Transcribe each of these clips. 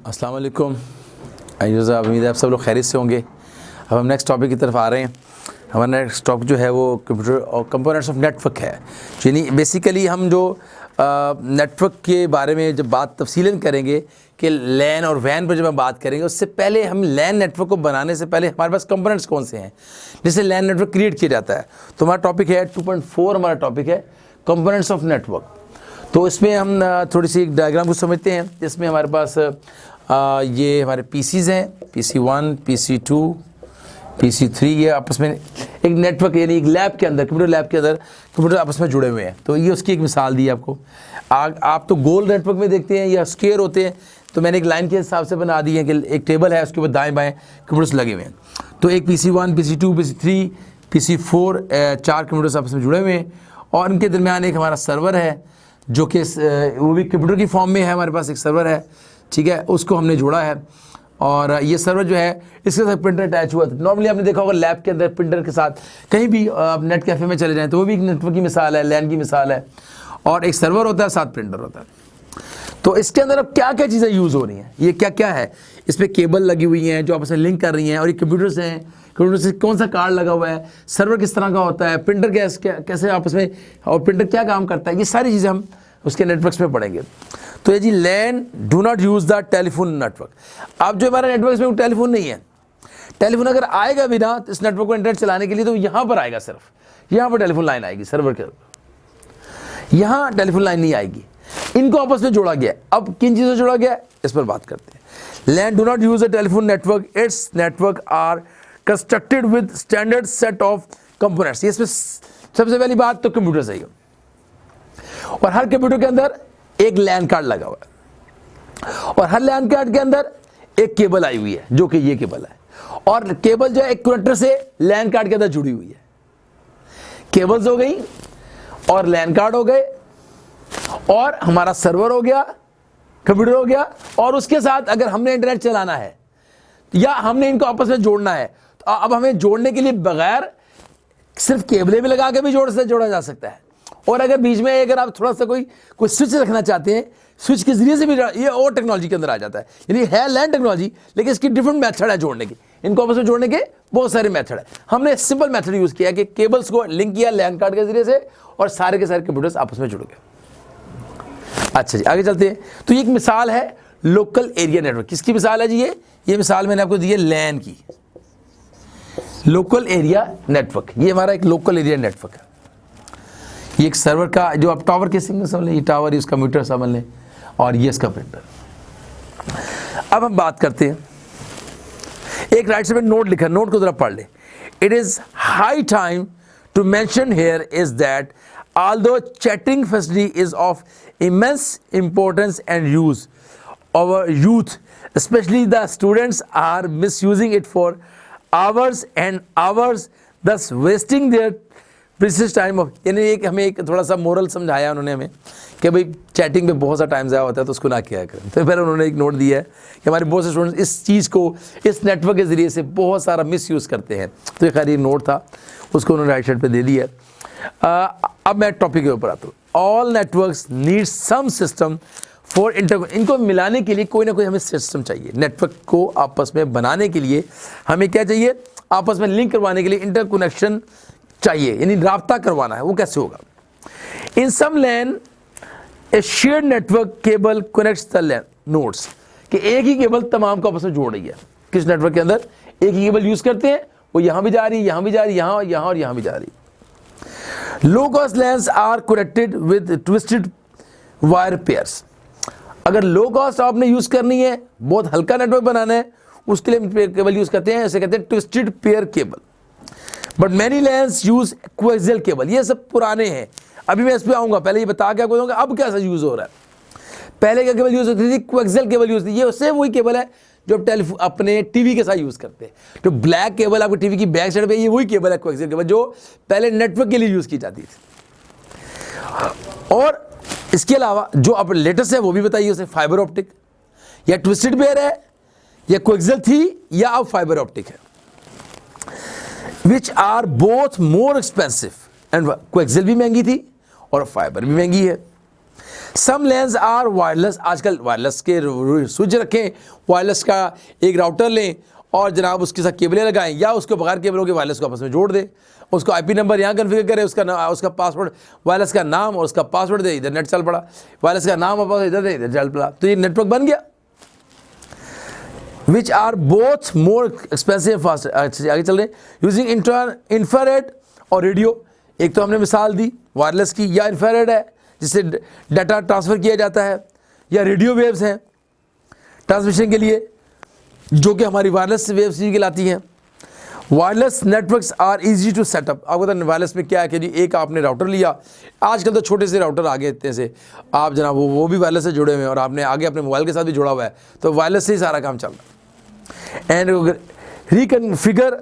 अस्सलाम वालेकुम। उम्मीद है आप सब लोग खैरियत से होंगे। अब हम नेक्स्ट टॉपिक की तरफ आ रहे हैं। हमारा नेक्स्ट टॉपिक जो है वो कंप्यूटर और कंपोनेंट्स ऑफ नेटवर्क है। यानी बेसिकली हम जो नेटवर्क के बारे में जब बात तफसीलन करेंगे कि लैन और वैन पर जब हम बात करेंगे, उससे पहले हम लैन नेटवर्क को बनाने से पहले हमारे पास कंपोनेंट्स कौन से हैं जिससे लैन नेटवर्क क्रिएट किया जाता है। तो हमारा टॉपिक है 2.4, हमारा टॉपिक है कंपोनेंट्स ऑफ नेटवर्क। तो इसमें हम थोड़ी सी एक डायग्राम को समझते हैं जिसमें हमारे पास ये हमारे पीसीज़ हैं, PC1, PC2, PC3। ये आपस में एक नेटवर्क यानी एक लैब के अंदर, कंप्यूटर लैब के अंदर कंप्यूटर आपस में जुड़े हुए हैं। तो ये उसकी एक मिसाल दी आपको। आप तो गोल नेटवर्क में देखते हैं या स्क्वायर होते हैं, तो मैंने एक लाइन के हिसाब से बना दी है कि एक टेबल है, उसके ऊपर दाएँ बाएँ कंप्यूटर्स लगे हुए हैं। तो एक PC1, PC2, PC3, PC4 4 computers आपस में जुड़े हुए हैं और उनके दरमियान एक हमारा सर्वर है जो कि वो भी कंप्यूटर की फॉर्म में है। हमारे पास एक सर्वर है, ठीक है, उसको हमने जोड़ा है। और ये सर्वर जो है इसके साथ प्रिंटर अटैच हुआ था। नॉर्मली आपने देखा होगा लैब के अंदर प्रिंटर के साथ, कहीं भी आप नेट कैफ़े में चले जाएं तो वो भी एक नेटवर्क की मिसाल है, लैन की मिसाल है। और एक सर्वर होता है, साथ प्रिंटर होता है। तो इसके अंदर अब क्या क्या चीज़ें यूज़ हो रही हैं, ये क्या क्या है। इस पर केबल लगी हुई हैं जो आपस में लिंक कर रही हैं, और ये कंप्यूटर्स हैं, कंप्यूटर से कौन सा कार्ड लगा हुआ है, सर्वर किस तरह का होता है, प्रिंटर कैसे आपस में, और प्रिंटर क्या काम करता है, ये सारी चीज़ें हम उसके नेटवर्क्स में पढ़ेंगे। तो ये जी LAN do not use the telephone network. अब जो हमारा नेटवर्क इसमें टेलीफोन नहीं है, टेलीफोन अगर आएगा भी ना इस नेटवर्क को इंटरनेट चलाने के लिए तो यहाँ पर आएगा, सिर्फ यहाँ पर टेलीफोन लाइन आएगी सर्वर के, यहाँ टेलीफोन लाइन नहीं आएगी। इनको आपस में जोड़ा गया। अब किन चीज़ों से जोड़ा गया इस पर बात करते हैं। LAN do not use the telephone network, it's network are constructed with standard set of components. इसमें सबसे पहली बात तो कंप्यूटर सही हो, और हर कंप्यूटर के अंदर एक लैन कार्ड लगा हुआ है, और हर लैन कार्ड के अंदर एक केबल आई हुई है जो कि ये केबल है, और केबल जो है एक कनेक्टर से लैन कार्ड के अंदर जुड़ी हुई है। केबल्स हो गई और लैन कार्ड हो गए और हमारा सर्वर हो गया, कंप्यूटर हो गया, और उसके साथ अगर हमने इंटरनेट चलाना है या हमने इनको आपस में जोड़ना है तो अब हमें जोड़ने के लिए बगैर सिर्फ केबलें भी लगा के भी जोड़ा जा सकता है। और अगर बीच में अगर आप थोड़ा सा कोई स्विच रखना चाहते हैं, स्विच के जरिए से भी ये और टेक्नोलॉजी के अंदर आ जाता है। यानी है लैन टेक्नोलॉजी, लेकिन इसकी डिफरेंट मेथड है जोड़ने की। इनको आपस में जोड़ने के बहुत सारे मेथड है। हमने सिंपल मेथड यूज़ किया कि केबल्स को लिंक किया लैन कार्ड के जरिए से और सारे के सारे कंप्यूटर्स आपस में जुड़ गए। अच्छा जी, आगे चलते हैं। तो ये एक मिसाल है लोकल एरिया नेटवर्क। किसकी मिसाल है जी? ये मिसाल मैंने आपको दी है लैन की, लोकल एरिया नेटवर्क। ये हमारा एक लोकल एरिया नेटवर्क है। ये एक सर्वर का, जो आप टावर के सिग्नल समझ लें, ये टावर, इसका मीटर समझ लें, और ये इसका प्रिंटर। अब हम बात करते हैं, एक राइट साइड में नोट लिखा, नोट को जरा पढ़ ले। It is high time to mention here is that although chatting facility is of immense importance and use, our youth, especially the students, are misusing it for hours and hours, thus wasting their precious time of। यानी एक हमें एक थोड़ा सा moral समझाया उन्होंने हमें कि भाई चैटिंग पे बहुत सा टाइम ज़ाया होता है तो उसको ना किया करें। तो फिर उन्होंने एक नोट दिया है कि हमारे बहुत से स्टूडेंट्स इस चीज़ को, इस नेटवर्क के ज़रिए से बहुत सारा मिस यूज़ करते हैं। तो खैर ये नोट था, उसको उन्होंने राइट साइड पे दे दिया। अब मैं टॉपिक के ऊपर आता हूँ। All networks need some system for inter. इनको मिलाने के लिए कोई ना कोई हमें सिस्टम चाहिए। नेटवर्क को आपस में बनाने के लिए हमें क्या चाहिए? आपस में लिंक करवाने के लिए इंटरकनेक्शन चाहिए, यानी राब्ता करवाना है। वो कैसे होगा? In some LAN a shared network cable connects the LAN nodes, कि एक ही केबल तमाम को आपस में जोड़ रही है। किस नेटवर्क के अंदर एक ही केबल यूज़ करते हैं, वो यहाँ भी जा रही है, यहाँ भी जा रही है, यहाँ और यहाँ भी जा रही है। Low cost LANs are connected with twisted wire pairs. अगर लो कॉस्ट आपने यूज़ करनी है, बहुत हल्का नेटवर्क बनाना है, उसके लिए केबल यूज़ करते हैं, ऐसे कहते हैं twisted pair cable. But many lens use coaxial cable. ये सब पुराने हैं, अभी मैं इस पर आऊँगा। पहले ये बता के आपको दूँगा अब कैसा यूज़ हो रहा है। पहले क्या केबल यूज़ होती थी? कोएक्सियल केबल यूज़ होती थी। ये सेम वही केबल है जो आप अपने टीवी के साथ यूज़ करते हैं। जो ब्लैक केबल आपको टीवी की बैक साइड पे, ये वही केबल है कोएक्सियल केबल जो पहले नेटवर्क के लिए यूज़ की जाती थी। और इसके अलावा जो अब लेटेस्ट है वो भी बताइए, उसे फाइबर ऑप्टिक या ट्विस्टेड पेयर है या कोएक्सियल थी या अब फाइबर ऑप्टिक है, which are both more expensive. And coaxial भी महंगी थी और फाइबर भी महंगी है। सम लेंस आर वायरलेस, आजकल वायरलेस के स्विच रखें, वायरलेस का एक राउटर लें और जनाब उसके साथ केबलें लगाएं, या उसको बगैर केबलों के वायरलेस को आपस में जोड़ दें, उसको आईपी नंबर यहाँ कन्फिगर करें, उसका पासवर्ड, वायरलेस का नाम और उसका पासवर्ड दे, इधर नेट चल पड़ा, वायरलेस का नाम और इधर दे, इधर चल पड़ा, तो ये नेटवर्क बन गया। Which are both more expensive fast, आगे चल रहे हैं, यूजिंग इंफ्रारेड और रेडियो। एक तो हमने मिसाल दी वायरलेस की, या इंफ्रारेड है जिससे डाटा ट्रांसफ़र किया जाता है, या रेडियो वेव्स हैं ट्रांसमिशन के लिए जो कि हमारी वायरलेस वेव्स ही कहलाती हैं। Wireless networks are easy to set up. आपको पता है वायरलेस में क्या है कि जी एक आपने राउटर लिया, आजकल तो छोटे से राउटर आ गए इतने से, आप जनाब वो भी वायरलेस से जुड़े हुए हैं और आपने आगे अपने मोबाइल के साथ भी जुड़ा हुआ है, तो वायरलेस से ही सारा काम चल रहा है। And reconfigure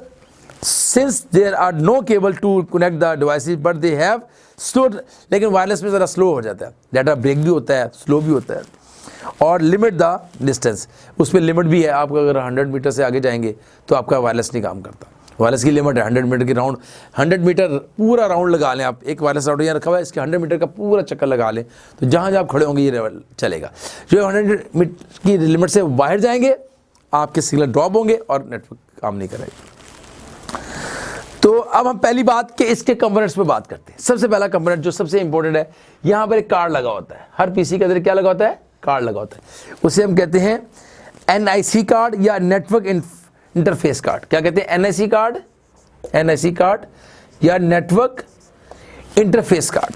since there are no cable to connect the devices but they have slow, लेकिन वायरलेस में ज़रा स्लो हो जाता है, डाटा ब्रेक भी होता है, स्लो भी होता है। और लिमिट द डिस्टेंस, उसमें लिमिट भी है, आप अगर 100 मीटर से आगे जाएंगे तो आपका वायरलेस नहीं काम करता। वायरलेस की लिमिट है 100 मीटर की राउंड, 100 मीटर पूरा राउंड लगा लें आप, एक वायरलेस राउंड यहाँ रखा हुआ है, इसके 100 मीटर का पूरा चक्कर लगा लें, तो जहाँ जहाँ आप खड़े होंगे ये चलेगा। जो 100 मीटर की लिमिट से बाहर जाएंगे आपके सिग्नल ड्रॉप होंगे और नेटवर्क काम नहीं करेगा। तो अब हम पहली बात कि इसके कंपोनेंट्स पे बात करते हैं। सबसे पहला कंपोनेंट जो सबसे इंपॉर्टेंट है, यहाँ पर एक कार्ड लगा होता है, हर पीसी के अंदर क्या लगा होता है, कार्ड लगा होता है, उसे हम कहते हैं एनआईसी कार्ड या नेटवर्क इंटरफेस कार्ड। क्या कहते हैं, एनआईसी कार्ड, एनआईसी कार्ड या नेटवर्क इंटरफेस कार्ड,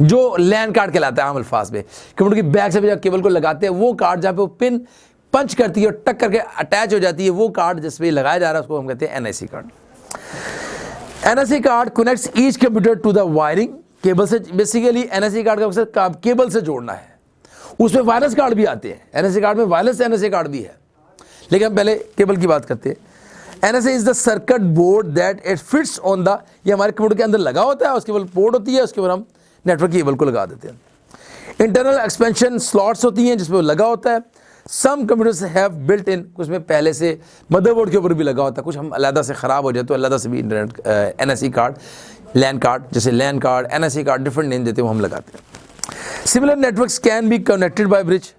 जो लैन कार्ड कहलाता है आम अल्फाज में। कंप्यूटर की बैक से जब केबल को लगाते हैं वो कार्ड जहाँ पे वो पिन पंच करती है और टक करके अटैच हो जाती है, वो कार्ड जिस पे लगाया जा रहा है उसको हम कहते हैं NIC card. NIC card connects each computer to the wiring cable से। बेसिकली एनआईसी कार्ड का मकसद केबल से जोड़ना है। उसमें वायरलेस कार्ड भी आते हैं, एनआईसी कार्ड में वायरलेस एनआईसी कार्ड भी है, लेकिन हम पहले केबल की बात करते हैं। NIC is the circuit board that it fits on the, ये हमारे कंप्यूटर के अंदर लगा होता है, उसके ऊपर पोर्ट होती है, उसके ऊपर हम नेटवर्क केबल को लगा देते हैं। इंटरनल एक्सपेंशन स्लॉट्स होती हैं जिसमें वो लगा होता है। सम कंप्यूटर्स हैव बिल्ट इन, कुछ में पहले से मदरबोर्ड के ऊपर भी लगा होता है, कुछ हम अलग से ख़राब हो जाए तो अलग से भी internet NIC card, LAN card, जैसे LAN card, NIC card, different name देते हैं वो हम लगाते हैं। Similar networks can be connected by bridge.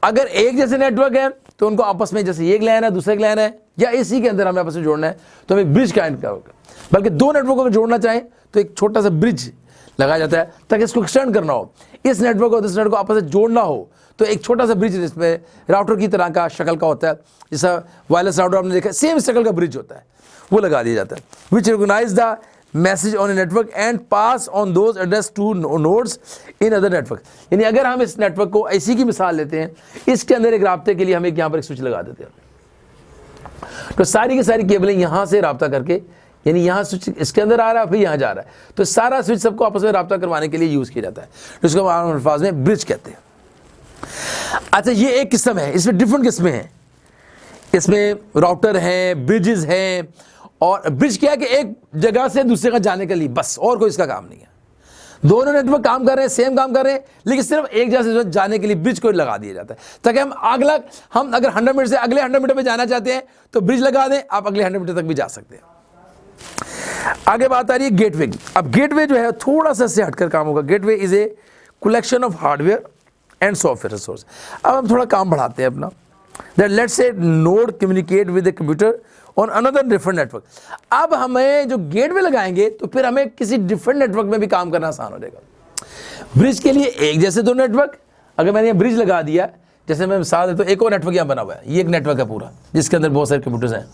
अगर एक जैसे नेटवर्क है तो उनको आपस में, जैसे एक लैन है दूसरे एक लैन है, या इसी के अंदर हमें आपस में जोड़ना है तो हमें ब्रिज काइंड का होगा। बल्कि दो नेटवर्कों को जोड़ना चाहें तो एक छोटा सा ब्रिज लगाया जाता है ताकि इसको एक्सटेंड करना हो, इस नेटवर्क और इस नेटवर्क को आपस में जोड़ना हो, तो एक छोटा सा ब्रिज जिसमें राउटर की तरह का शक्ल का होता है, जैसा वायरलेस राउटर आपने देखा सेम शक्ल का ब्रिज होता है, वो लगा दिया जाता है। Which recognise the message on a network and pass on those address to nodes in other network. यानी अगर हम इस नेटवर्क को ऐसी की मिसाल लेते हैं, इसके अंदर एक राब्ते के लिए हम एक यहाँ पर एक स्विच लगा देते हैं, तो सारी की सारी केबलें यहाँ से राब्ता करके, यानी यहाँ स्विच इसके अंदर आ रहा है फिर यहाँ जा रहा है, तो सारा स्विच सबको आपस में राब्ता करवाने के लिए यूज़ किया जाता है, जिसको हम अल्फाज में ब्रिज कहते हैं। अच्छा, ये एक किस्म है, इसमें डिफरेंट किस्में हैं, इसमें राउटर हैं, ब्रिजेस हैं, और ब्रिज क्या है कि एक जगह से दूसरे का जाने के लिए बस, और कोई इसका काम नहीं है। दोनों नेटवर्क काम कर रहे हैं, सेम काम कर रहे हैं, लेकिन सिर्फ एक जगह से जाने के लिए ब्रिज को लगा दिया जाता है ताकि हम अगर 100 मीटर से अगले 100 मीटर पे जाना चाहते हैं तो ब्रिज लगा दें, आप अगले 100 मीटर तक भी जा सकते हैं। आगे बात आ रही है गेटवे की। अब गेटवे जो है थोड़ा सा इससे हटकर काम होगा। Gateway is a collection of hardware and software resource. अब हम थोड़ा काम बढ़ाते हैं अपना। That let's say node communicate with a computer on another different network. अब हमें जो गेटवे लगाएंगे तो फिर हमें किसी डिफरेंट नेटवर्क में भी काम करना आसान हो जाएगा। ब्रिज के लिए एक जैसे दो नेटवर्क, अगर मैंने ये ब्रिज लगा दिया, जैसे मैं मिसाल देता हूँ, एक और नेटवर्क यहाँ बना हुआ है, ये एक नेटवर्क है पूरा जिसके अंदर बहुत सारे कंप्यूटर्स हैं,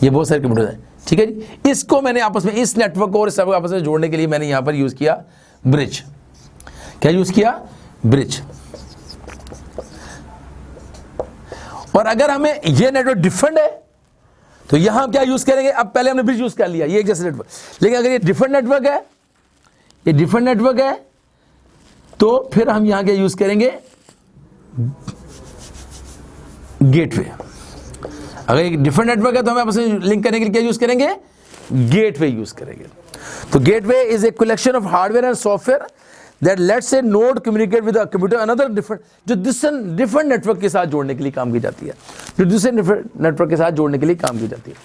ये बहुत सारे कंप्यूटर्स हैं, ठीक है जी। इसको मैंने आपस में, इस नेटवर्क को और इस नेटवर्क को आपस में जोड़ने के लिए मैंने यहाँ पर यूज़ किया ब्रिज। क्या यूज़ किया? ब्रिज। और अगर हमें ये नेटवर्क डिफरेंट है तो यहां क्या यूज करेंगे? अब पहले हमने ब्रिज यूज कर लिया, ये एक जैसे नेटवर्क, लेकिन अगर ये डिफरेंट नेटवर्क है, ये डिफरेंट नेटवर्क है, तो फिर हम यहां क्या यूज करेंगे? गेटवे। अगर एक डिफरेंट नेटवर्क है तो हमें आपस में लिंक करने के लिए क्या यूज करेंगे? गेटवे यूज करेंगे। तो gateway is a collection of hardware and software that let's say node communicate with a computer another different, जो डिफरेंट नेटवर्क के साथ जोड़ने के लिए काम की जाती है, जो दूसरे नेटवर्क के साथ जोड़ने के लिए काम की जाती है।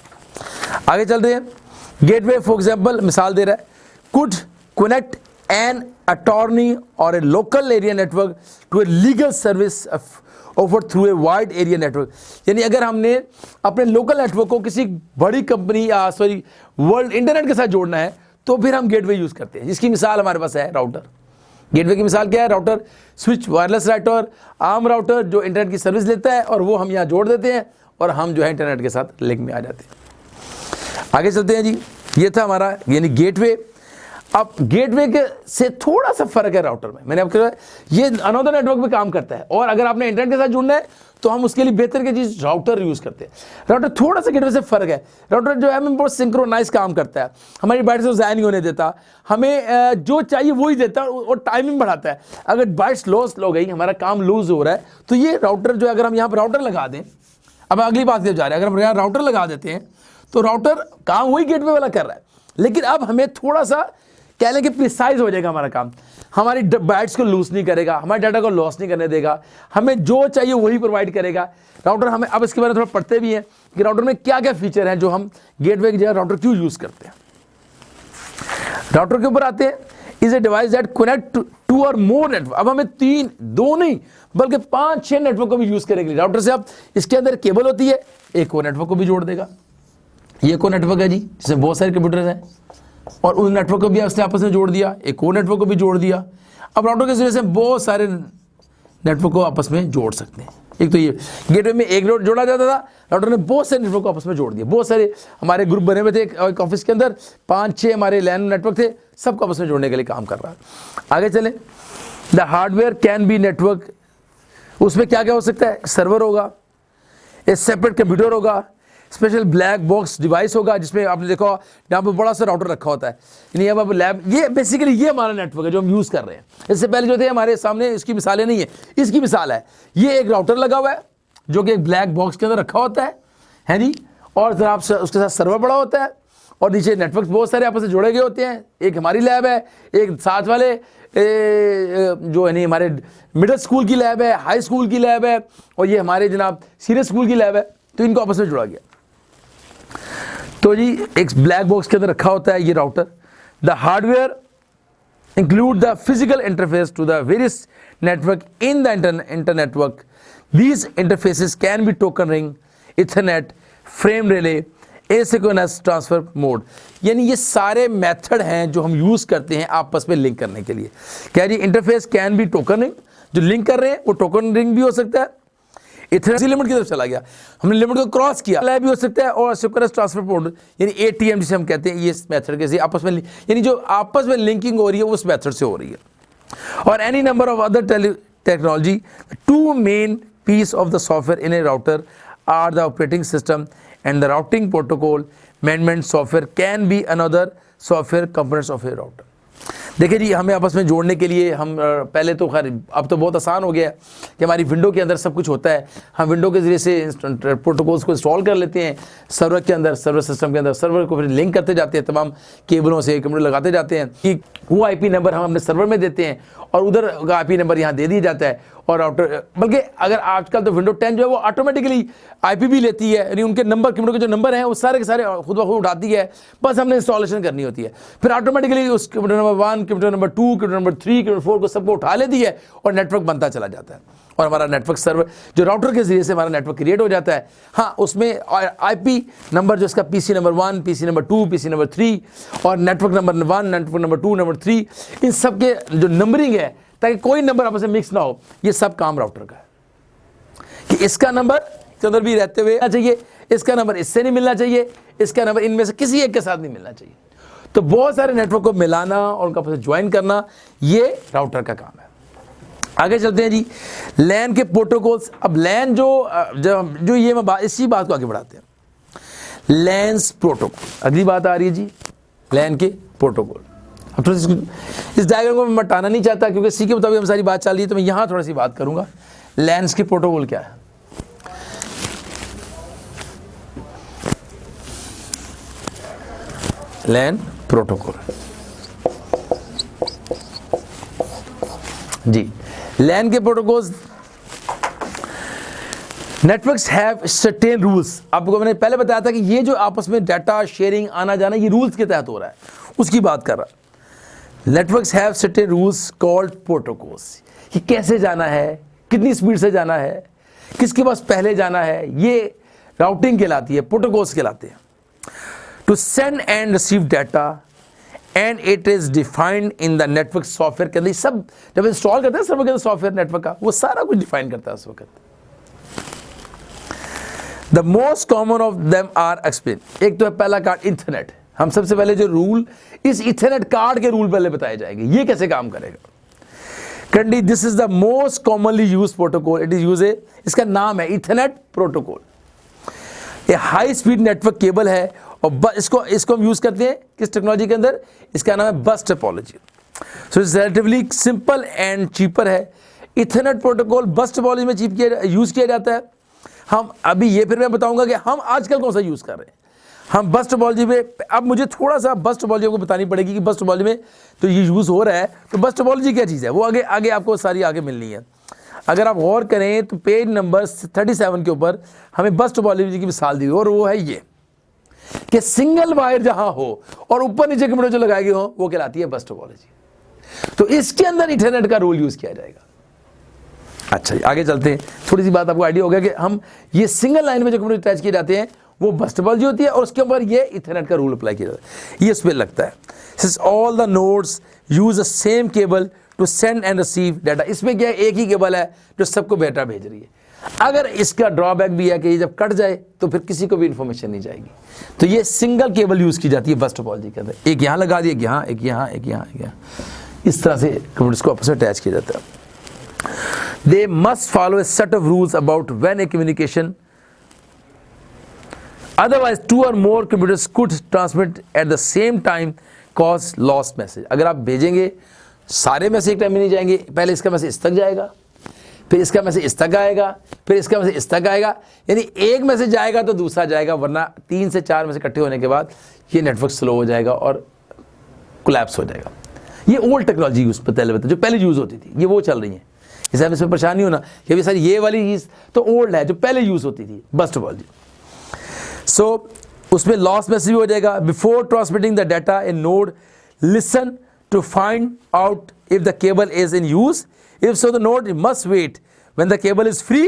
आगे चल रहे हैं। गेटवे फॉर एग्जांपल मिसाल दे रहा है, could connect an attorney or a local area network to a legal service offered through a wide area network। यानी अगर हमने अपने लोकल नेटवर्क को किसी बड़ी कंपनी या वर्ल्ड इंटरनेट के साथ जोड़ना है तो फिर हम गेटवे यूज करते हैं, जिसकी मिसाल हमारे पास है राउटर। गेटवे की मिसाल क्या है? Router, switch, wireless router, arm router जो इंटरनेट की सर्विस लेता है और वो हम यहाँ जोड़ देते हैं और हम जो है इंटरनेट के साथ लिंक में आ जाते हैं। आगे चलते हैं जी, ये था हमारा यानी गेटवे। अब गेटवे के से थोड़ा सा फर्क है राउटर में। मैंने आपको ये अनदर नेटवर्क में काम करता है और अगर आपने इंटरनेट के साथ जुड़ना है तो हम उसके लिए बेहतर की चीज राउटर यूज करते हैं। राउटर थोड़ा सा गेटवे से फर्क है। राउटर जो है हमें बहुत सिंक्रोनाइज काम करता है, हमारी बाइट्स को ज़ाया नहीं होने देता, हमें जो चाहिए वो ही देता है और टाइमिंग बढ़ाता है। अगर बाइट्स लॉस हो गई, हमारा काम लूज हो रहा है, तो ये राउटर जो है अगर हम यहाँ पर राउटर लगा दें, अब अगली बात जब जा रहे हैं, अगर हम यहाँ राउटर लगा देते हैं तो राउटर काम वही गेटवे वाला कर रहा है, लेकिन अब हमें थोड़ा सा कह लें कि प्रिसाइज हो जाएगा हमारा काम। हमारी बाइट्स को लूज नहीं करेगा, हमारे डाटा को लॉस नहीं करने देगा, हमें जो चाहिए वही प्रोवाइड करेगा राउटर। हमें अब इसके बारे में थोड़ा पढ़ते भी हैं कि राउटर में क्या क्या फीचर हैं जो हम गेटवे की जगह राउटर क्यों यूज करते हैं। राउटर के ऊपर आते हैं, is a device that connect to और मोर नेटवर्क। अब हमें दो नहीं बल्कि 5-6 नेटवर्क को भी यूज करेंगे राउटर से। अब इसके अंदर केबल होती है, एक और नेटवर्क को भी जोड़ देगा। ये को नेटवर्क है जी, जिसमें बहुत सारे कंप्यूटर हैं और उस नेटवर्क को भी उसने आपस में जोड़ दिया, एक और नेटवर्क को भी जोड़ दिया। अब राउटर के जरिए से बहुत सारे नेटवर्क को आपस में जोड़ सकते हैं। एक तो ये गेटवे में एक नोड जोड़ा जाता था, राउटर ने बहुत सारे नेटवर्क को आपस में जोड़ दिया। बहुत सारे हमारे ग्रुप बने हुए थे एक ऑफिस के अंदर, 5-6 हमारे लैन नेटवर्क थे, सबको आपस में जोड़ने के लिए काम कर रहा है। आगे चले, the hardware can be network. उसमें क्या क्या हो सकता है? सर्वर होगा, एक सेपरेट कंप्यूटर होगा, स्पेशल ब्लैक बॉक्स डिवाइस होगा जिसमें आपने देखा यहाँ पर बड़ा सा राउटर रखा होता है। यानी अब लैब, ये बेसिकली ये हमारा नेटवर्क है जो हम यूज़ कर रहे हैं। इससे पहले जो थे हमारे सामने इसकी मिसालें नहीं है, इसकी मिसाल है, ये एक राउटर लगा हुआ है जो कि एक ब्लैक बॉक्स के अंदर रखा होता है जी, और जरा आप उसके साथ सर्वर बड़ा होता है और नीचे नेटवर्क बहुत सारे आपस में जोड़े गए होते हैं। एक हमारी लैब है, एक साथ वाले जो है नहीं हमारे मिडिल स्कूल की लैब है, हाई स्कूल की लैब है, और ये हमारे जनाब सीनियर स्कूल की लैब है, तो इनको आपस में जोड़ा गया। तो जी एक ब्लैक बॉक्स के अंदर रखा होता है ये router. The hardware include the physical interface to the various network in the internetwork. These interfaces can be token ring, ethernet, frame relay, asynchronous transfer mode. यानी ये सारे मेथड हैं जो हम यूज करते हैं आपस में लिंक करने के लिए। क्या जी interface can be token ring, जो लिंक कर रहे हैं वो टोकन रिंग भी हो सकता है। इथरनेट लिमिट की तरफ चला गया, हमने लिमिट को क्रॉस किया, भी हो सकता है। और सिंक्रोनस ट्रांसफर मोड यानी ATM जिसे हम कहते हैं, ये मेथड के आपस में यानी जो आपस में लिंकिंग हो रही है उस मेथड से हो रही है। और any number of other technology. Two main piece of the software in a router are the operating system and the routing protocol management software can be another software components of a router. देखिए जी, हमें आपस में जोड़ने के लिए हम पहले तो खैर अब तो बहुत आसान हो गया है कि हमारी विंडो के अंदर सब कुछ होता है। हम विंडो के ज़रिए से प्रोटोकॉल्स को इंस्टॉल कर लेते हैं सर्वर के अंदर, सर्वर सिस्टम के अंदर। सर्वर को फिर लिंक करते जाते हैं, तमाम केबलों से कंप्यूटर लगाते जाते हैं कि वो IP नंबर हम अपने सर्वर में देते हैं और उधर का IP नंबर यहाँ दे दिया जाता है। और राउटर बल्कि अगर आजकल तो विंडो 10 जो है वो ऑटोमेटिकली IP भी लेती है, यानी उनके नंबर कंप्यूटर के जो नंबर हैं वो सारे के सारे खुद ब खुद उठाती है, बस हमने इंस्टॉलेशन करनी होती है। फिर ऑटोमेटिकली उस computer number 1, computer number 2, computer number 3, computer 4 को सबको उठा लेती है और नेटवर्क बनता चला जाता है। और हमारा नेटवर्क सर्वर जो राउटर के जरिए से हमारा नेटवर्क क्रिएट हो जाता है। हाँ, उसमें IP नंबर जो इसका PC number 1, PC number 2, PC number 3 और network number 1, network number 2, number 3, इन सब के जो नंबरिंग है ताकि कोई नंबर आपस में मिक्स ना हो, ये सब काम राउटर का है कि इसका नंबर के अंदर भी रहते हुए चाहिए, इसका नंबर इससे नहीं मिलना चाहिए, इसका नंबर इनमें से किसी एक के साथ नहीं मिलना चाहिए। तो बहुत सारे नेटवर्क को मिलाना और उनका आपस में ज्वाइन करना, ये राउटर का काम है। आगे चलते हैं जी, लैन के प्रोटोकॉल्स। अब लैन जो ये मैं इसी बात को आगे बढ़ाते हैं। लैन्स प्रोटोकॉल, अगली बात आ रही है जी, लैन के प्रोटोकॉल। अब थोड़ा इस डायग्राम को मैं मटाना नहीं चाहता क्योंकि सी के मुताबिक हम सारी बात चल रही है, तो मैं यहाँ थोड़ा सी बात करूँगा। लैन्स के प्रोटोकॉल क्या है? लैन प्रोटोकॉल जी, लैन के protocols. Networks have certain rules. आपको मैंने पहले बताया था कि ये जो आपस में डाटा शेयरिंग आना जाना ये रूल्स के तहत हो रहा है, उसकी बात कर रहा है। Networks have certain rules called protocols, कि कैसे जाना है, कितनी स्पीड से जाना है, किसके पास पहले जाना है, ये राउटिंग कहलाती है, प्रोटोकॉल्स कहलाते हैं। To send and receive data and it is defined in the network software के अंदर। सब जब इंस्टॉल करते हैं सर्वर के अंदर सॉफ्टवेयर नेटवर्क का, वो सारा कुछ डिफाइन करता है उस वक्त। The most common of them are explain. एक तो है पहला कार्ड इंटरनेट। हम सबसे पहले जो रूल, इस इथरनेट कार्ड के रूल पहले बताए जाएंगे, ये कैसे काम करेगा। Currently, this is the most commonly used protocol. It is used, इसका नाम है इथरनेट प्रोटोकॉल। ये हाई स्पीड नेटवर्क केबल है और इसको हम यूज करते हैं किस टेक्नोलॉजी के अंदर, इसका नाम है बस topology. So it's relatively simple and cheaper है। इथरनेट प्रोटोकॉल बस टोपोलॉजी में यूज किया जाता है। हम अभी ये फिर मैं बताऊंगा कि हम आजकल कौन सा यूज कर रहे हैं। हम बस टोपोलॉजी में, अब मुझे थोड़ा सा बस टोपोलॉजी को बतानी पड़ेगी कि बस टोपोलॉजी में तो ये यूज़ हो रहा है, तो बस टोपोलॉजी क्या चीज़ है, वो आगे आगे आपको सारी आगे मिलनी है। अगर आप गौर करें तो पेज नंबर 37 के ऊपर हमें बस टोपोलॉजी की मिसाल दी, और वो है ये कि सिंगल वायर जहां हो और ऊपर नीचे कंप्यूटर जो लगाए गए हो, वो कहलाती है बस टोपोलॉजी। तो इसके अंदर इंटरनेट का रोल यूज़ किया जाएगा। अच्छा जी, आगे चलते हैं। थोड़ी सी बात आपको आइडिया हो गया कि हम ये सिंगल लाइन में जो कंप्यूटर अटैच किए जाते हैं वो बस टोपोलॉजी होती है, और उसके ऊपर ये इथरनेट का रूल अप्लाई किया जाता है। ये इस पर लगता है। Since all the nodes use the same cable to send and receive data. इसमें क्या है, एक ही केबल है जो सबको डाटा भेज रही है। अगर इसका ड्रॉबैक भी है कि ये जब कट जाए तो फिर किसी को भी इंफॉर्मेशन नहीं जाएगी। तो ये सिंगल केबल यूज की जाती है बस टोपोलॉजी के अंदर। एक यहाँ लगा दिया, एक यहाँ, एक यहाँ, एक यहाँ, एक यहाँ, इस तरह से कंप्यूटर्स को आपस में अटैच किया जाता है। They must follow A set of rules about when A communication, otherwise two or more computers could transmit at the same time cause lost message। अगर आप भेजेंगे सारे मैसेज एक टाइम में नहीं जाएंगे, पहले इसका मैसेज इस तक जाएगा, फिर इसका मैसेज इस तक आएगा, फिर इसका मैसेज इस तक आएगा, यानी एक मैसेज जाएगा तो दूसरा जाएगा, वरना 3 से 4 मैसेज इकट्ठे होने के बाद ये नेटवर्क स्लो हो जाएगा और कोलैप्स हो जाएगा। ये ओल्ड टेक्नोलॉजी यूज जो पहले यूज होती थी, ये वो चल रही है। इसे हम इसमें परेशानी होना कि अभी सर ये वाली चीज तो ओल्ड है, जो पहले यूज होती थी बस टोपोलॉजी। सो उसमें लॉस मैसेज भी हो जाएगा। Before transmitting the data in node listen to find out if the cable is in use, if so the node must wait when the cable is free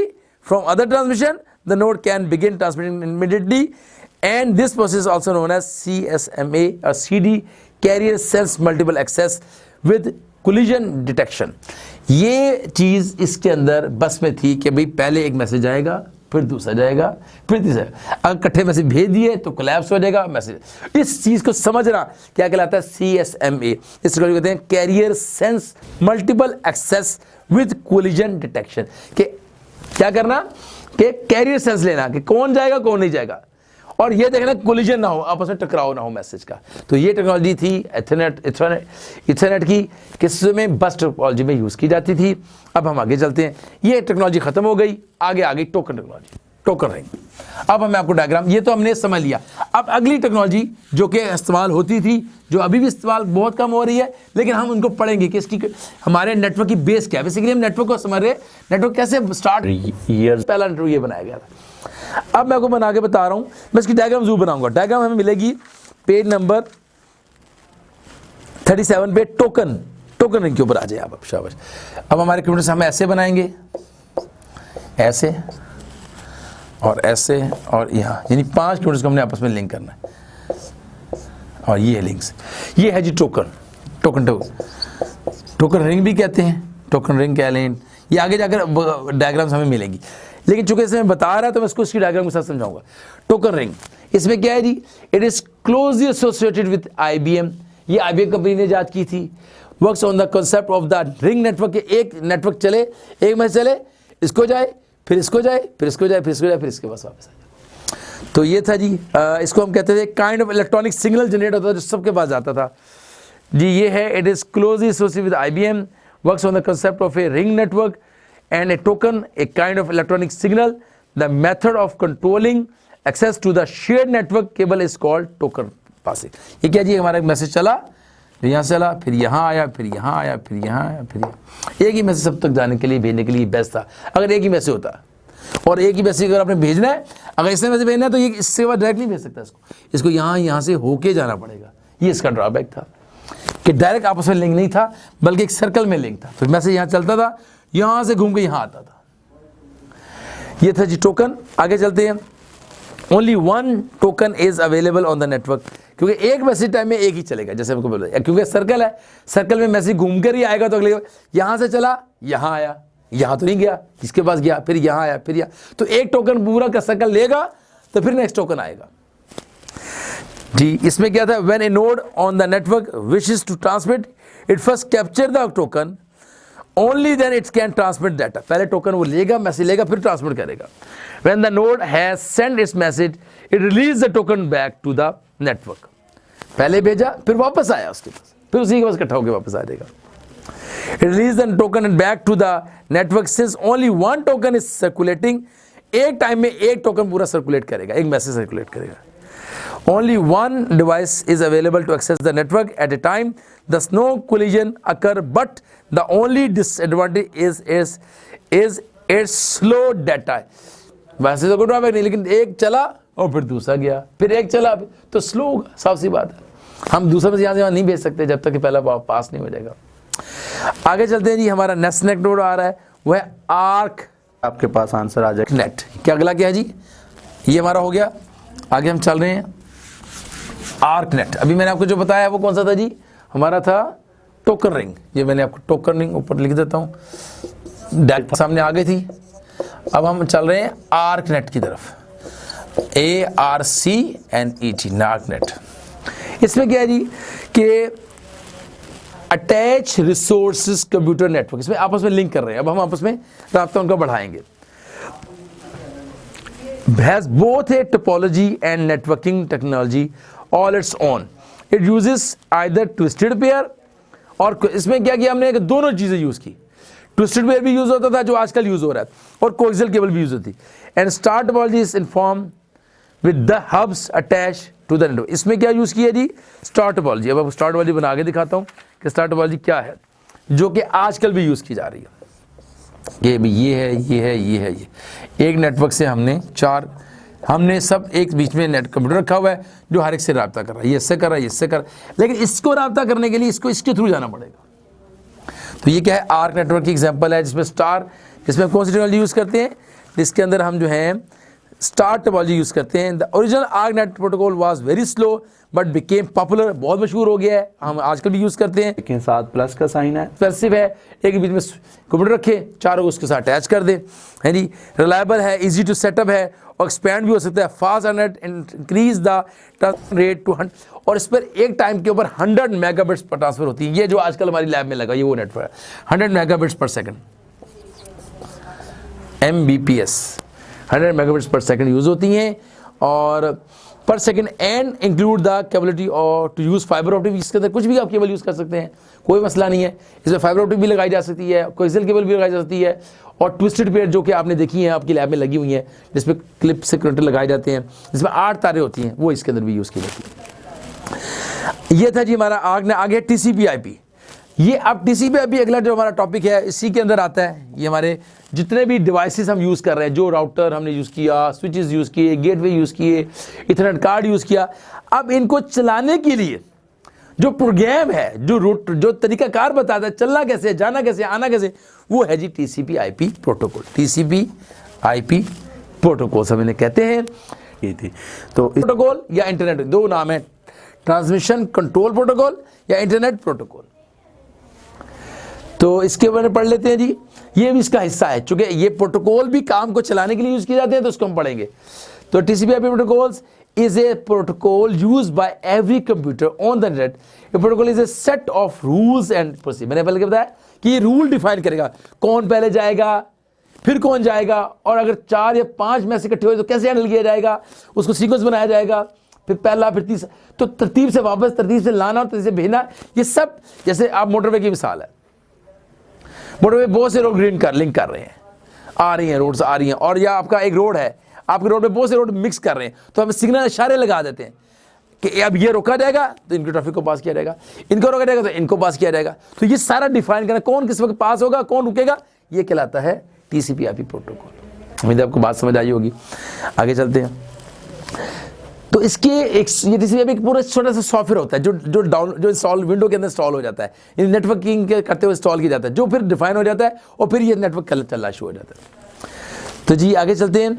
from other transmission, the node can begin transmitting immediately, and this process also known as CSMA और CD, carrier sense multiple access with collision detection. ये चीज इसके अंदर बस में थी कि भाई पहले एक मैसेज आएगा, फिर दूसरा जाएगा, फिर तीसरा। अगर इकट्ठे मैसेज भेज दिए तो कोलैप्स हो जाएगा मैसेज। इस चीज को समझना क्या कहलाता है, CSMA। इस को कहते हैं carrier sense multiple access with collision detection. कि क्या करना कि कैरियर सेंस लेना कि कौन जाएगा कौन नहीं जाएगा, और ये देखना कोलिजन ना हो, आपस में टकराव ना हो मैसेज का। तो ये टेक्नोलॉजी थी इथरनेट की, किसमें बस टोपोलॉजी में यूज की जाती थी। अब हम आगे चलते हैं। ये टेक्नोलॉजी खत्म हो गई, आगे आ गई टोकन टेक्नोलॉजी, टोकन रिंग। अब हमें आपको डायग्राम, ये तो हमने समझ लिया। अब अगली टेक्नोलॉजी जो कि इस्तेमाल होती थी, जो अभी भी इस्तेमाल बहुत कम हो रही है, लेकिन हम उनको पढ़ेंगे कि इसकी हमारे नेटवर्क की बेस क्या है। बेसिकली हम नेटवर्क को समझ रहे हैं, नेटवर्क कैसे स्टार्ट, पहला नेटवर्क ये बनाया गया था। अब मैं आपको बना के बता रहा हूं, मैं इसकी डायग्राम जरूर बनाऊंगा। डायग्राम हमें मिलेगी पेज नंबर 37 पे। टोकन रिंग के ऊपर आ जाए आप, शाबाश। अब हमारे कंप्यूटर से हम ऐसे बनाएंगे, ऐसे और ऐसे और यहाँ, यानी 5 कंप्यूटर्स को हमने आपस में लिंक करना है। और ये लिंक्स, ये है जी टोकन रिंग भी कहते हैं, टोकन रिंग कह लें। ये आगे जाकर डायग्राम्स हमें मिलेंगी, लेकिन चूंकि इसे मैं बता रहा तो मैं इसको इसकी डायग्राम के साथ समझाऊंगा। टोकन रिंग, इसमें क्या है जी, it is closely associated with IBM। ये IBM कंपनी ने इजाद की थी। Works on the concept of the ring network. एक नेटवर्क चले, एक में चले, इसको जाए, फिर इसको जाए, फिर इसको जाए, फिर इसको जाए, फिर इसके पास वापस आ जाए। तो ये था जी, इसको हम कहते थे kind of electronic signal generate होता था जो सबके पास जाता था जी। ये है, it is closely associated with IBM, works on the concept of a ring network and a token, a kind of electronic signal. The method of controlling access to the shared network cable is called token passing। ये क्या जी, हमारा एक message चला, यहाँ से चला, फिर यहाँ आया, फिर यहाँ आया, फिर यहाँ आया, फिर यहाँ। एक ही मैसेज सब तक जाने के लिए, भेजने के लिए बेस्ट था अगर एक ही मैसेज होता। और एक ही मैसेज अगर आपने भेजना है, अगर इससे मैसेज भेजना है तो ये इससे बाद डायरेक्ट नहीं भेज सकता, इसको यहाँ से होके जाना पड़ेगा। ये इसका ड्रॉबैक था। कि डायरेक्ट आपस में लिंक नहीं था, बल्कि एक सर्कल में लिंक था। तो मैसेज यहाँ चलता था, यहाँ से घूम के यहाँ आता था। ये था जी टोकन। आगे चलते हैं। Only one token is available on the network, क्योंकि एक मैसेज टाइम में एक ही चलेगा, जैसे हमको बोला, क्योंकि सर्कल है, सर्कल में मैसेज घूम कर ही आएगा। तो अगले यहाँ से चला, यहाँ आया, यहाँ तो नहीं गया, इसके पास गया, फिर यहाँ आया, फिर यहाँ, तो एक टोकन पूरा का सर्कल लेगा, तो फिर नेक्स्ट टोकन आएगा जी। इसमें क्या था, when a node on the network wishes to transmit it first capture the token, only then its can transmit data. पहले टोकन वो लेगा, मैसेज लेगा, फिर ट्रांसमिट करेगा। When the node has send its message it release the token back to the network. पहले भेजा, फिर वापस आया उसके पास, फिर उसी के पास इकट्ठा होकर वापस आ जाएगा। It release the token and back to the network since only one token is circulating। एक टाइम में एक टोकन पूरा सर्कुलेट करेगा, एक मैसेज सर्कुलेट करेगा। Only one device is available to access the network at a time, thus no collision occur, but the only disadvantage is its slow data। वैसे तो कोई ड्रॉबैक नहीं, लेकिन एक चला और फिर दूसरा गया, फिर एक चला, तो स्लो होगा, साफ सी बात है। हम दूसरा मैसेज यहाँ से नहीं भेज सकते जब तक कि पहला पास नहीं हो जाएगा। आगे चलते हैं जी। हमारा नेक्स्ट नेट नोड आ रहा है, वह है आर्क। आपके पास आंसर आ जाएगा। नेट क्या, अगला क्या है जी, ये हमारा हो गया। आगे हम चल रहे हैं आर्क नेट। अभी मैंने आपको जो बताया वो कौन सा था जी, हमारा था टोकन रिंग। ये मैंने आपको टोकन रिंग ऊपर लिख देता हूँ, डायरेक्ट सामने आ गई थी। अब हम चल रहे हैं आर्क नेट की तरफ, ARCNET, आर्क नेट। इसमें क्या है जी कि अटैच रिसोर्सेज कंप्यूटर नेटवर्क, इसमें आपस में लिंक कर रहे हैं। अब हम आपस में राब्ता उनका बढ़ाएंगे। has both a topology and networking technology all its own। it uses either twisted pair, और इसमें क्या किया हमने, दोनों चीजें यूज की। ट्विस्टेड पेयर भी यूज होता था जो आजकल यूज हो रहा है, और कोएक्सियल केबल भी यूज होती। And star topology is inform with the hubs attach to the network. इसमें क्या यूज किया जी, स्टार टोपोलॉजी। अब स्टार टोपोलॉजी बना के दिखाता हूँ कि स्टार टोपोलॉजी क्या है, जो कि आजकल भी यूज की जा रही है। ये भी ये है, ये है, ये है, ये एक नेटवर्क से हमने सब एक बीच में नेट कंप्यूटर रखा हुआ है जो हर एक से रब्ता कर रहा है, ये इससे कर रहा है, ये इससे कर रहा है, लेकिन इसको रब्ता करने के लिए इसको इसके थ्रू जाना पड़ेगा। तो ये क्या है, आर्क नेटवर्क की एग्जांपल है, जिसमें कौन सी टेक्नोलॉजी यूज करते हैं, जिसके अंदर हम जो है स्टार टोपोलॉजी यूज करते हैं। The original arc net protocol was very slow but became popular, बहुत मशहूर हो गया है, हम आजकल भी यूज करते हैं। लेकिन साथ प्लस का साइन है, एक्सपेंसिव है, एक बीच में कंप्यूटर रखे, चारों उसके साथ अटैच कर दे, है जी। रिलायबल है, इजी टू सेटअप है, और एक्सपैंड भी हो सकता है। Fast internet increase the transfer rate to 100, और इस पर एक टाइम के ऊपर 100 मेगाबिट्स पर ट्रांसफर होती है। ये जो आजकल हमारी लैब में लगा, ये वो नेटवर्क है, 100 मेगाबिट्स पर सेकंड, MBPS, 100 मेगाबिट्स पर सेकंड यूज होती हैं, और पर second, and include the capability और टू यूज फाइबर ऑप्टिक। इसके अंदर कुछ भी आप केबल यूज कर सकते हैं, कोई मसला नहीं है। इसमें फाइबर ऑप्टिक भी लगाई जा सकती है, कोएक्सियल केबल भी लगाई जा सकती है, और ट्विस्टेड पेयर जो कि आपने देखी है आपकी लैब में लगी हुई है, जिसमें क्लिप से कनेक्टर लगाए जाते हैं, जिसमें 8 तारें होती हैं, वो इसके अंदर भी यूज की जाती है। ये था जी हमारा आगे TCP/IP। ये अब TCP/IP अगला जो हमारा टॉपिक है, इसी के अंदर आता है। ये हमारे जितने भी डिवाइसेस हम यूज़ कर रहे हैं, जो राउटर हमने यूज़ किया, स्विचेस यूज़ किए, गेटवे यूज़ किए, इथरनेट कार्ड यूज़ किया, अब इनको चलाने के लिए जो प्रोग्राम है, जो तरीकाकार बताता है चलना कैसे, जाना कैसे, आना कैसे, वो है जी TCP/IP प्रोटोकॉल। TCP/IP प्रोटोकॉल सब इन्हें कहते हैं। ये थी तो प्रोटोकॉल या इंटरनेट, दो नाम है, ट्रांसमिशन कंट्रोल प्रोटोकॉल या इंटरनेट प्रोटोकॉल। तो इसके बारे में पढ़ लेते हैं जी, ये भी इसका हिस्सा है, चूंकि ये प्रोटोकॉल भी काम को चलाने के लिए यूज किए जाते हैं, तो उसको हम पढ़ेंगे। तो TCP/IP protocols is a protocol used by every computer on the net। A protocol is a set of rules and procedures। मैंने पहले क्या बताया कि ये रूल डिफाइन करेगा, कौन पहले जाएगा, फिर कौन जाएगा, और अगर 4 या 5 में से इकट्ठे हुए तो कैसे हैंडल किया जाएगा, उसको सीक्वेंस बनाया जाएगा, फिर पहला, फिर तीसरा, तो तरतीब से वापस, तरतीब से लाना और तरतीब से भेजना, ये सब। जैसे आप मोटरवे की मिसाल है, मोटरवे बहुत से रोड लिंक कर रहे हैं, आ रही हैं रोड्स आ रही हैं, और या आपका एक रोड है, आपके रोड पे बहुत से रोड मिक्स कर रहे हैं, तो हम सिग्नल इशारे लगा देते हैं कि अब ये रोका जाएगा तो इनके ट्रैफिक को पास किया जाएगा, इनको रोका जाएगा तो इनको पास किया जाएगा। तो ये सारा डिफाइन करना, कौन किस वक्त पास होगा, कौन रुकेगा, ये कहलाता है TCP/IP प्रोटोकॉल। उम्मीद है आपको बात समझ आई होगी। आगे चलते हैं। तो इसके एक ये टीसीपी एक पूरा छोटा सा सॉफ्टवेयर होता है जो इंस्टॉल विंडो के अंदर इंस्टॉल हो जाता है, ये नेटवर्किंग करते हुए इंस्टॉल किया जाता है, जो फिर डिफाइन हो जाता है और फिर ये नेटवर्क चलना शुरू हो जाता है। तो जी आगे चलते हैं।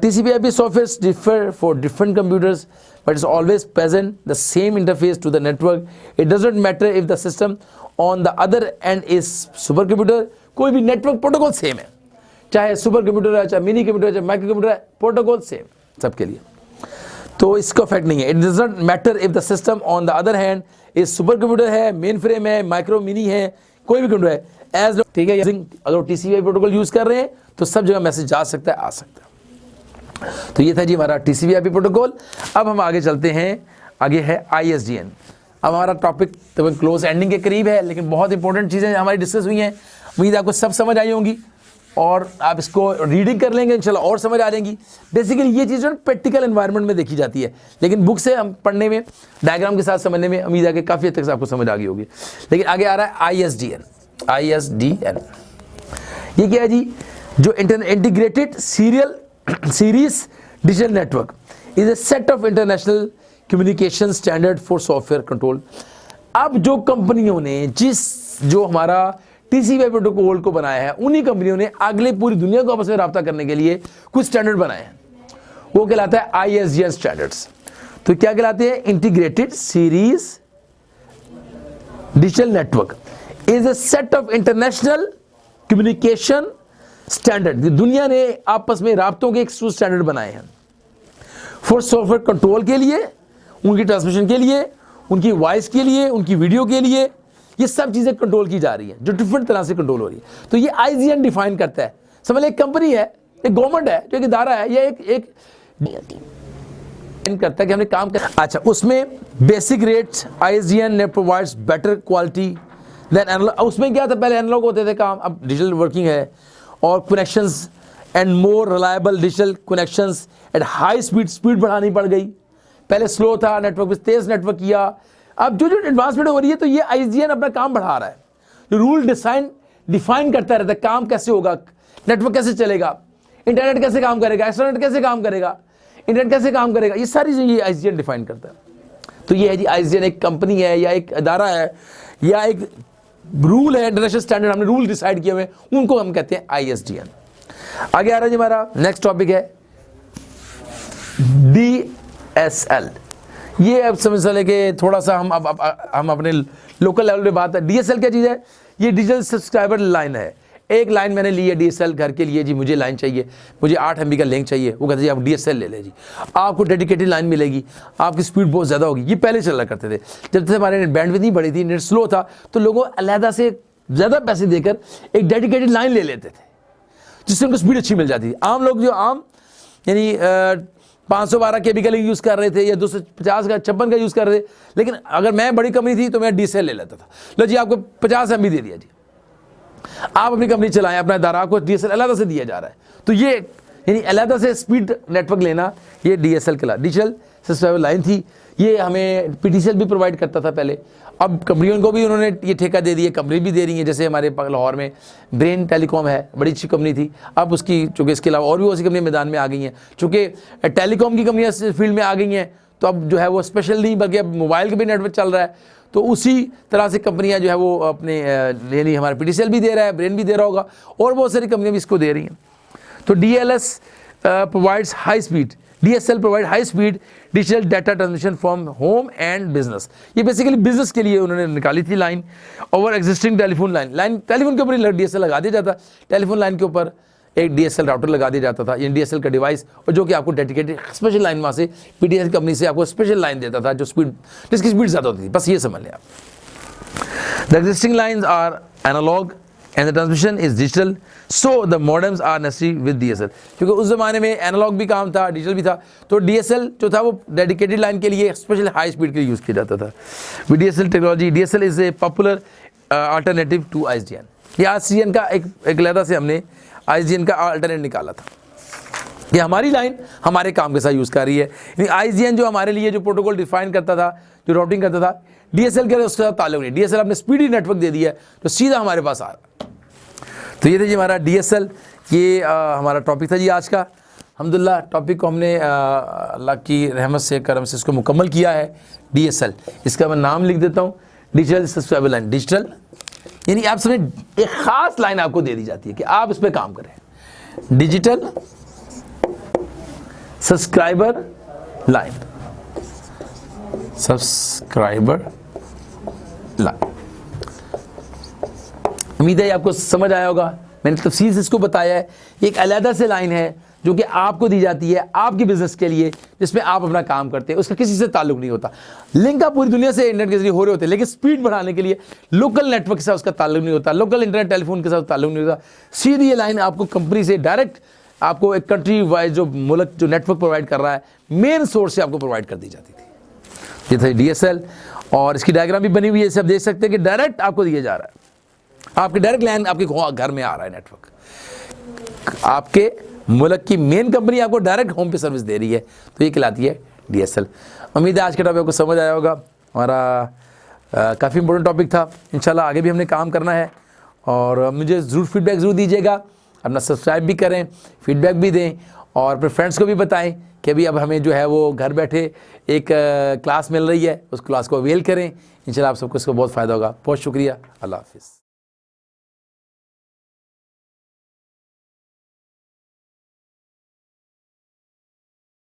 TCP/IP software differ for different computers but its always present the same interface to the network. It doesn't matter if the system on the other end is super computer. कोई भी नेटवर्क प्रोटोकॉल सेम है, चाहे super computer है, चाहे mini computer है, चाहे micro computer है, protocol same सबके लिए। तो इसका इफेक्ट नहीं है। It doesn't matter if the system on the other hand is super computer है, मेन फ्रेम है, माइक्रो मिनी है, कोई भी कंप्यूटर है, एज ठीक है। अगर TCP/IP प्रोटोकॉल यूज कर रहे हैं तो सब जगह मैसेज जा सकता है, आ सकता है। तो ये था जी हमारा TCP/IP प्रोटोकॉल। अब हम आगे चलते हैं, आगे है ISDN। अब हमारा टॉपिक तो क्लोज एंडिंग के करीब है, लेकिन बहुत इंपॉर्टेंट चीज़ें हमारी डिस्कस हुई हैं। उम्मीद आपको सब समझ आई होंगी और आप इसको रीडिंग कर लेंगे इंशाल्लाह और समझ आ जाएंगी। बेसिकली ये चीज़ प्रैक्टिकल एनवायरनमेंट में देखी जाती है, लेकिन बुक से हम पढ़ने में, डायग्राम के साथ समझने में उम्मीद है कि काफ़ी हद तक आपको समझ आ गई होगी। लेकिन आगे आ रहा है ISDN। ये क्या है जी? जो integrated series digital network is a set of international communication standard for software control. अब जो कंपनियों ने जो हमारा TCP/IP प्रोटोकॉल को बनाया है, उन्हीं कंपनियों ने अगले पूरी दुनिया को आपस में राब्ता करने के लिए कुछ स्टैंडर्ड बनाए हैं। वो कहलाता है ISDN स्टैंडर्ड्स। तो क्या कहलाते हैं? Integrated series digital network is a set of international communication standard. दुनिया ने आपस में राब्तों के एक स्टैंडर्ड बनाए हैं फॉर सॉफ्टवेयर कंट्रोल के लिए, उनकी ट्रांसमिशन के लिए, उनकी वॉइस के लिए, उनकी वीडियो के लिए। ये सब चीजें कंट्रोल की जा रही हैं जो डिफरेंट तरह से कंट्रोल हो रही है। तो ये ISDN डिफाइन करता है। समझ लीजिए एक कंपनी है, एक गवर्नमेंट है, जो एक इदारा है, या एक करता है कि हमने काम कर। अच्छा, उसमें बेसिक रेट्स ISDN ने provides better quality than analog. उसमें क्या था? पहले एनालॉग होते थे काम, अब डिजिटल वर्किंग है, और connections and more reliable digital connections at high speed बढ़ानी पड़ गई। पहले स्लो था नेटवर्क, तेज नेटवर्क किया। अब जो एडवांसमेंट हो रही है, तो ये ISDN अपना काम बढ़ा रहा है। जो रूल डिफाइन करता रहता है, काम कैसे होगा, नेटवर्क कैसे चलेगा, इंटरनेट कैसे काम करेगा, एक्सटर्नेट कैसे काम करेगा, इंटरनेट कैसे काम करेगा, ये सारी चीजें ये ISDN डिफाइन करता है। तो ये है जी ISDN एक कंपनी है, या एक अदारा है, या एक रूल है, इंटरनेशनल स्टैंडर्ड, हमने रूल डिसाइड किए हुए, उनको हम कहते हैं ISDN। आगे आ रहा है जी हमारा नेक्स्ट टॉपिक है DSL। ये अब समझ चले कि थोड़ा सा हम अपने लोकल लेवल पे बात है। DSL क्या चीज़ है? ये डिजिटल सब्सक्राइबर लाइन है। एक लाइन मैंने ली है DSL घर के लिए जी, मुझे लाइन चाहिए, मुझे 8 MB का लिंक चाहिए। वो कहते जी आप DSL ले लें जी, आपको डेडिकेटेड लाइन मिलेगी, आपकी स्पीड बहुत ज़्यादा होगी। ये पहले चला करते थे, जब तक हमारे बैंडविड्थ नहीं बढ़ी थी, नेट स्लो था, तो लोगों अलहदा से ज़्यादा पैसे देकर एक डेडिकेटेड लाइन ले लेते थे, जिससे उनको स्पीड अच्छी मिल जाती थी। आम लोग जो यानी 512 KB का लिंक यूज़ कर रहे थे, या 250 का 56 का यूज़ कर रहे थे। लेकिन अगर मैं बड़ी कंपनी थी तो मैं DSL ले लेता था। लो जी आपको 50 MB दे दिया जी, आप अपनी कंपनी चलाएं, अपना इदारा, आपको DSL अलग से दिया जा रहा है। तो ये यानी अलग से स्पीड नेटवर्क लेना, ये DSL के डिजिटल सब्सक्राइबर लाइन थी। ये हमें PTCL भी प्रोवाइड करता था पहले। अब कंपनियों को भी उन्होंने ये ठेका दे दिया, कंपनी भी दे रही है। जैसे हमारे लाहौर में ब्रेन टेलीकॉम है, बड़ी अच्छी कंपनी थी। अब उसकी चूँकि इसके अलावा और भी ऐसी कंपनी मैदान में आ गई हैं, चूँकि टेलीकॉम की कंपनियाँ इस फील्ड में आ गई हैं, तो अब जो है वो स्पेशल नहीं, बल्कि अब मोबाइल का भी नेटवर्क चल रहा है। तो उसी तरह से कंपनियां जो है वो अपने यानी हमारे PTCL भी दे रहा है, ब्रेन भी दे रहा होगा, और बहुत सारी कंपनियां भी इसको दे रही हैं। तो DSL provide high speed digital data transmission from home and business. ये बेसिकली बिजनेस के लिए उन्होंने निकाली थी line. Over existing telephone line telephone के ऊपर DSL लगा दिया जाता, टेलीफोन लाइन के ऊपर एक DSL राउटर लगा दिया जाता था, ये DSL का डिवाइस, और जो कि आपको डेडिकेटेड स्पेशल लाइन वहाँ से PTCL कंपनी से आपको स्पेशल लाइन देता था, जिसकी स्पीड ज़्यादा होती थी। बस ये समझ लें आप। The existing lines are analog and the transmission is digital, so the modems are necessary with DSL। क्योंकि उस ज़माने में एनालॉग भी काम था, डिजिटल भी था, तो DSL जो था वो डेडिकेटेड लाइन के लिए स्पेशल हाई स्पीड के लिए यूज़ किया जाता था। With DSL technology, DSL is a popular alternative to ISDN। ये ISDN का एक लहदा से हमने ISDN का अल्टरनेट निकाला था कि हमारी लाइन हमारे काम के साथ यूज़ कर रही है। ISDN जो हमारे लिए जो प्रोटोकॉल डिफाइन करता था, जो राउटिंग करता था, DSL के उसके साथ ताल्लुक नहीं। DSL अपने स्पीडी नेटवर्क दे दिया है, तो सीधा हमारे पास आ रहा है। तो ये था जी हमारा DSL। ये हमारा टॉपिक था जी आज का। अल्हम्दुलिल्लाह टॉपिक को हमने अल्लाह की रहमत से करम से इसको मुकम्मल किया है। DSL, इसका मैं नाम लिख देता हूँ, डिजिटल सब्सक्राइबर लाइन। डिजिटल यानी आप समझ एक ख़ास लाइन आपको दे दी जाती है कि आप इस पर काम करें। Digital subscriber line, subscriber line. उम्मीद है आपको समझ आया होगा। मैंने तफसील से इसको बताया है। एक अलग से लाइन है जो कि आपको दी जाती है आपके बिजनेस के लिए, जिसमें आप अपना काम करते हैं, उसका किसी से ताल्लुक नहीं होता। लिंक आप पूरी दुनिया से इंटरनेट के जरिए हो रहे होते हैं, लेकिन स्पीड बढ़ाने के लिए लोकल नेटवर्क के साथ उसका ताल्लुक नहीं होता, लोकल इंटरनेट टेलीफोन के साथ ताल्लुक नहीं होता। सीधी ये लाइन आपको कंपनी से डायरेक्ट आपको एक कंट्री वाइज जो मुल्क जो नेटवर्क प्रोवाइड कर रहा है मेन सोर्स से आपको प्रोवाइड कर दी जाती थी। ये था DSL, और इसकी डायग्राम भी बनी हुई है। इसे आप देख सकते हैं कि डायरेक्ट आपको दिया जा रहा है, आपके डायरेक्ट लाइन आपके घर में आ रहा है नेटवर्क। आपके मुल्क की मेन कंपनी आपको डायरेक्ट होम पे सर्विस दे रही है, तो ये कहलाती है DSL। उम्मीद है आज के टॉपिक आपको समझ आया होगा। हमारा काफ़ी इंपॉर्टेंट टॉपिक था। इंशाल्लाह आगे भी हमने काम करना है, और मुझे ज़रूर फीडबैक ज़रूर दीजिएगा। अपना सब्सक्राइब भी करें, फीडबैक भी दें, और अपने फ्रेंड्स को भी बताएं कि अभी अब हमें जो है वो घर बैठे एक क्लास मिल रही है, उस क्लास को अवेल करें। इंशाल्लाह आप सबको इसका बहुत फ़ायदा होगा। बहुत शुक्रिया। अल्लाह हाफ़िज़।